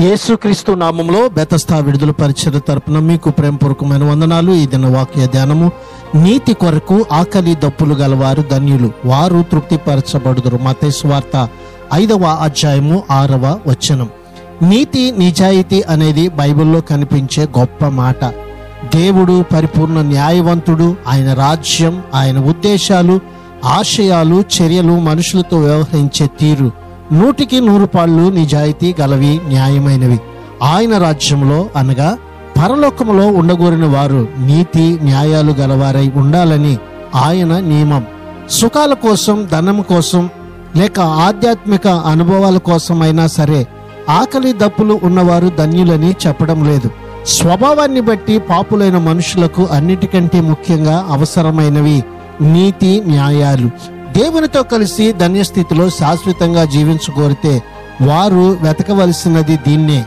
యేసుక్రీస్తు నామములో బెతస్తా విడుదల పరిచయ తరపున మీకు ప్రేమపూర్వకమైన వందనాలు. ఈ దిన వాక్య ధ్యానము, నీతి కొరకు ఆకలి దప్పులు గలవారు ధన్యులు, వారు తృప్తిపరచబడుదురు. మత్తయి సువార్త 5వ అధ్యాయము 6వ వచనం. నీతి నిజాయితీ అనేది బైబిల్లో కనిపించే గొప్ప మాట. దేవుడు పరిపూర్ణ న్యాయవంతుడు. ఆయన రాజ్యం, ఆయన ఉద్దేశాలు, ఆశయాలు, చర్యలు, మనుషులతో వ్యవహరించే తీరు 100% నిజాయితీ గలవి, న్యాయమైనవి. ఆయన రాజ్యంలో అనగా పరలోకములో ఉండగోరిన వారు నీతి న్యాయాలు గలవారై ఉండాలని ఆయన నియమం. సుఖాల కోసం, ధనం కోసం, లేక ఆధ్యాత్మిక అనుభవాల కోసమైనా సరే ఆకలి దప్పులు ఉన్నవారు ధన్యులని చెప్పడం లేదు. స్వభావాన్ని బట్టి పాపులైన మనుషులకు అన్నిటికంటే ముఖ్యంగా అవసరమైనవి నీతి న్యాయాలు. దేవునితో కలిసి ధన్యస్థితిలో శాశ్వతంగా జీవించగోరితే వారు వెతకవలసినది దీన్నే.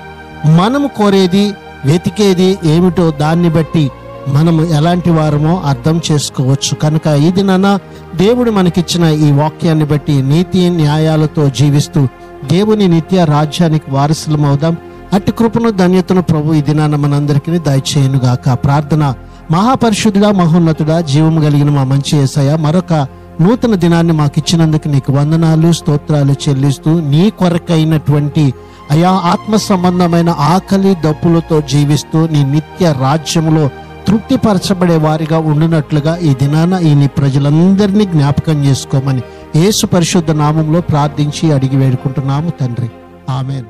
మనము కోరేది, వెతికేది ఏమిటో దాన్ని బట్టి మనము ఎలాంటి వారమో అర్థం చేసుకోవచ్చు. కనుక ఈ దినాన దేవుడు మనకిచ్చిన ఈ వాక్యాన్ని బట్టి నీతి న్యాయాలతో జీవిస్తూ దేవుని నిత్య రాజ్యానికి వారసులమవుదాం. అట్టి కృపను, ధన్యతను ప్రభు ఈ దినాన మనందరికీ దయచేయునుగాక. ప్రార్థన. మహాపరిశుద్ధుడా, మహోన్నతుడా, జీవము కలిగిన మా మంచి యేసయ్య, మరొక నూతన దినాన్ని మాకిచ్చినందుకు నీకు వందనాలు, స్తోత్రాలు చెల్లిస్తూ నీ కొరకైనటువంటి అయా ఆత్మ సంబంధమైన ఆకలి దప్పులతో జీవిస్తూ నీ నిత్య రాజ్యములో తృప్తిపరచబడే వారిగా ఉండునట్లుగా ఈ దినాన ఈ నీ ప్రజలందరినీ జ్ఞాపకం చేసుకోమని యేసు పరిశుద్ధ నామంలో ప్రార్థించి అడిగి వేడుకుంటున్నాము తండ్రి. ఆమేన్.